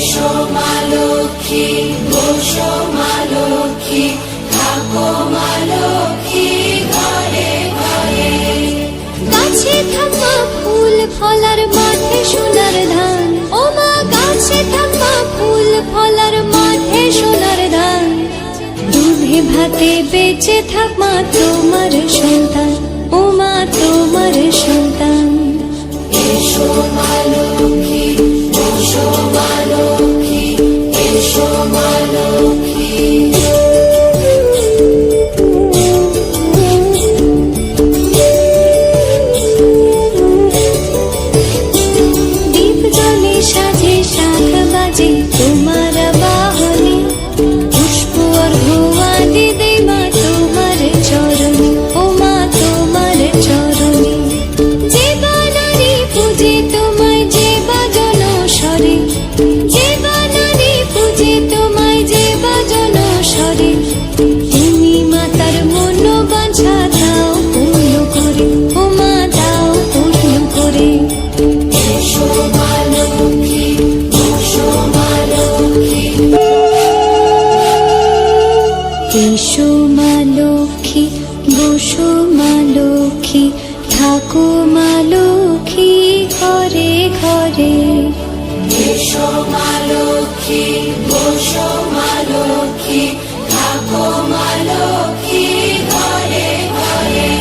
এসো মা লক্ষ্মী, বসো মা লক্ষ্মী, থাকো মা লক্ষ্মী ঘরে ঘরে। গাছে থাকা ফুল ফলার মাঠে সোনার ধান, ও মা গাছে থাকা ফুল ফলার মাঠে সোনার ধান। দুধে ভাতে বেঁচে থাক মা তোমার সন্তান, ও মা তোমার সন্তান। এসো মা লক্ষ্মী, বসো মা লক্ষ্মী, এসো মা লক্ষ্মী। দীপ জ্বলে সাজে শাখ বাজে তোমার বাহনে, পুষ্প অর্ঘ্য আদি দেই মা তোমার চরণে, ও মা তোমার চরণে। যে বানারি পূজে তোমায় যে বাজন স্বরে, যে বানারি পূজে তোমায় যে বাজন স্বরে। তুমি মাতার মন বাঞ্ছা দাও পূর্ণ করে, ও মা দাও পূর্ণ করে। এসো মা লক্ষ্মী, বসো মা লক্ষ্মী। এসো মা লক্ষ্মী, বসো মা লক্ষ্মী, থাকো মা লক্ষ্মী ঘরে ঘরে। এসো মা লক্ষ্মী, বসো মা লক্ষ্মী, থাকো মা লক্ষ্মী ঘরে ঘরে।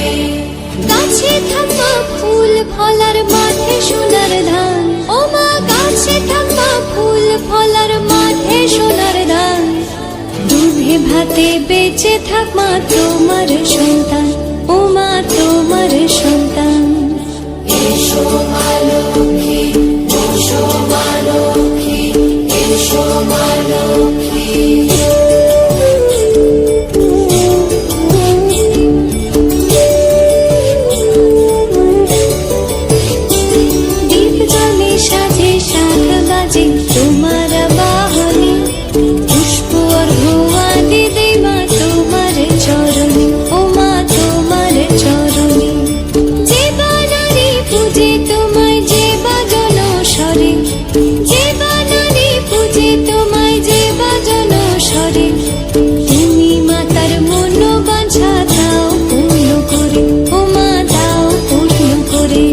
গাছে থাকা ফুল ফলার মাঠে সোনার ধান, ও মা গাছে থাকা ফুল ফলার মাঠে সোনার ধান। দুধে ভাতে বেঁচে থাক মা তোমার সন্তান, ও মা তোমার সন্তান। এসো মা লক্ষ্মী, বসো মা লক্ষ্মী, এসো মা লক্ষ্মী। দীপ জ্বলে সাজে শাখ বাজে তোমার বাহনে, পুষ্প অর্ঘ্য আদি দেই মা তোমার চরণে, ও মা তোমার চরণে। যে বানারি পূজে তোমায় যে বাজন স্বরে, যে বানারি পূজে তোমায় যে বাজন স্বরে। তুমি মাতার মন বাঞ্ছা দাও পূর্ণ করে, ও মা দাও পূর্ণ করে।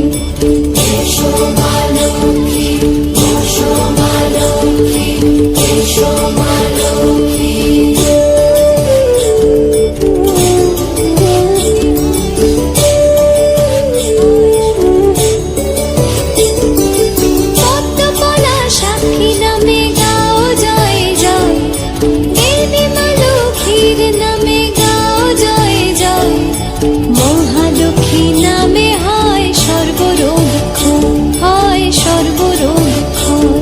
এসো মা লক্ষ্মী, বসো মা লক্ষ্মী, এসো মা লক্ষ্মী। পদ্মপলা সাক্ষী নামে গাও জয় জয়, দেবী মা লক্ষ্মীর নামে গাও জয় জয়। মহালক্ষ্মী নামে হয় সর্বরোগ ক্ষয়, হয় সর্বরোগ ক্ষয়।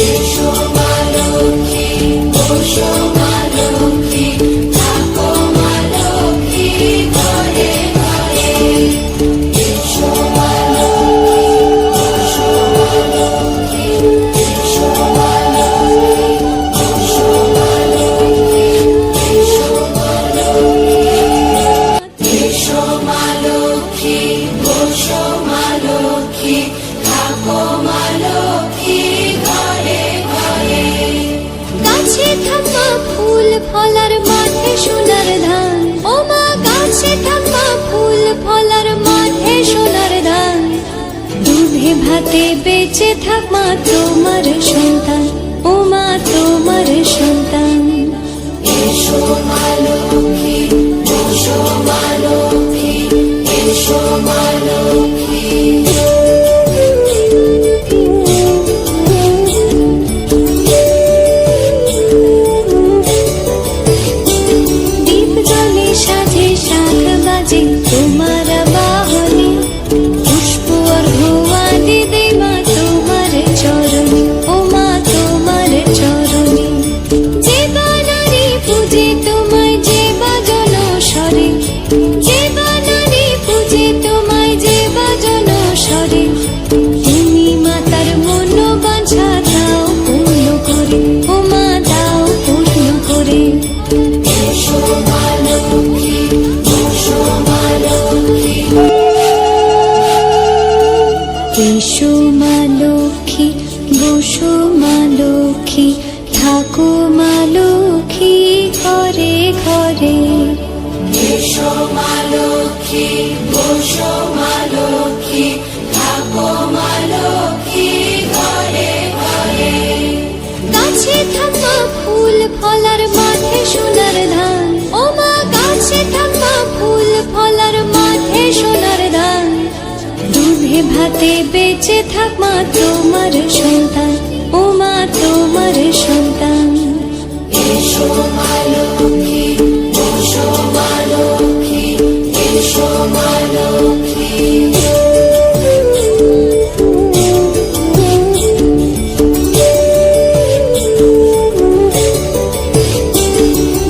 এসো মা লক্ষ্মী, বসো মা লক্ষ্মী, থাকো মা লক্ষ্মী ঘরে ঘরে। এসো মা লক্ষ্মী, বসো মা লক্ষ্মী, এসো মা লক্ষ্মী, বসো মা লক্ষ্মী, এসো মা লক্ষ্মী। এসো মা লক্ষ্মী, বসো মা লক্ষ্মী, থাকো মা লক্ষ্মী ঘরে ঘরে। গাছে থাকা ফুল ফলার মাঠে সোনার ধান, ও মা গাছে থাকা ফুল ফলার মাঠে সোনার ধান। দুধে ভাতে বেঁচে থাক মা তোমার সন্তান, ও মা তোমার সন্তান। এসো মা লক্ষ্মী, বসো মা লক্ষ্মী, এসো মা লক্ষ্মী। দীপ জ্বলে সাজে শাখ বাজে তোমার বাহনে, পুষ্প অর্ঘ্য আদি দেই মা তোমার চরণে, ও মা লক্ষ্মী থাকো মা লক্ষ্মী ঘরে ঘরে। এসো মা লক্ষ্মী, বসো মা লক্ষ্মী, থাকো মা লক্ষ্মী ঘরে ঘরে। গাছে থাকা ফুল ফলার মাঠে সোনার ধান, ও মা গাছে থাকা ফুল ফলার মাঠে সোনার ধান। দুধে ভাতে বেঁচে থাক মা তোমার সন্তান, ও মা তোমার সন্তান। এসো মা লক্ষ্মী, বসো মা লক্ষ্মী, এসো মা লক্ষ্মী।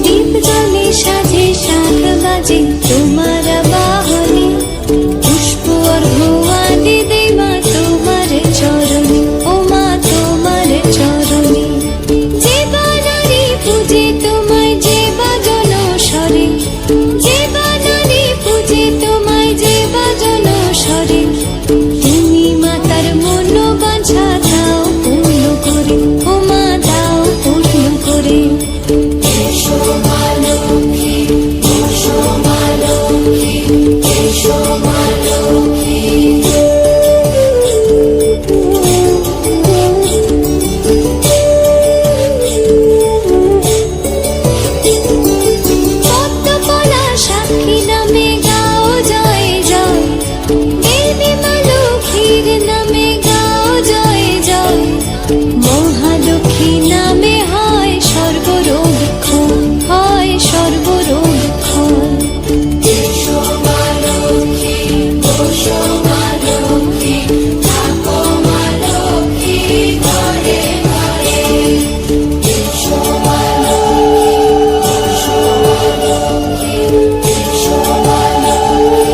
দীপ জ্বলে সাজে শাখ বাজে তোমার বাহনে, পুষ্প অর্ঘ্য আদি দেই মা তোমার চরণে, ও মা তোমার চরণে। যে বানারি পূজে তোমায় যে বাজন স্বরে, যে বানারি পূজে তোমায় যে বাজন স্বরে। তুমি মাতার মনোবাঞ্ছা দাও পূর্ণ করে, ও মা দাও পূর্ণ করে। এসো মা লক্ষ্মী, বসো মা লক্ষ্মী, এসো মা লক্ষ্মী। পদ্মপলা সাক্ষী নামে গাও জয় জয়, দেবী মা লক্ষ্মীর নামে গাও জয় জয়। মহালক্ষ্মী নামে হয় সর্বরোগ ক্ষয়, হয় সর্বরোগ ক্ষয়। এসো মা লক্ষ্মী, বসো মা লক্ষ্মী, থাকো মা লক্ষ্মী ঘরে ঘরে। এসো মা লক্ষ্মী, বসো মা লক্ষ্মী, এসো মা লক্ষ্মী,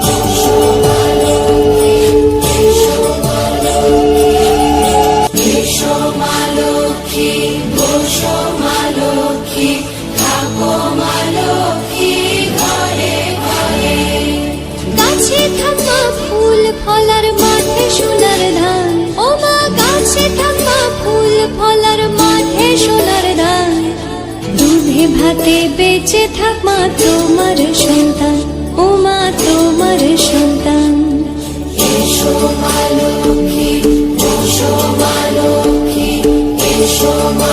বসো মা লক্ষ্মী, এসো মা লক্ষ্মী। এসো মা লক্ষ্মী, বসো মা লক্ষ্মী, থাকো মা লক্ষ্মী ঘরে ঘরে। গাছে থাকা ফুল ফলার মাঠে সোনার ধান, ও মা গাছে থাকা ফুল ফলার মাঠে সোনার ধান। দুধে ভাতে বেঁচে থাক মা তোমার সন্তান, ও মা তোমার সন্তান। এসো মা লক্ষ্মী, বসো মা লক্ষ্মী, এসো মা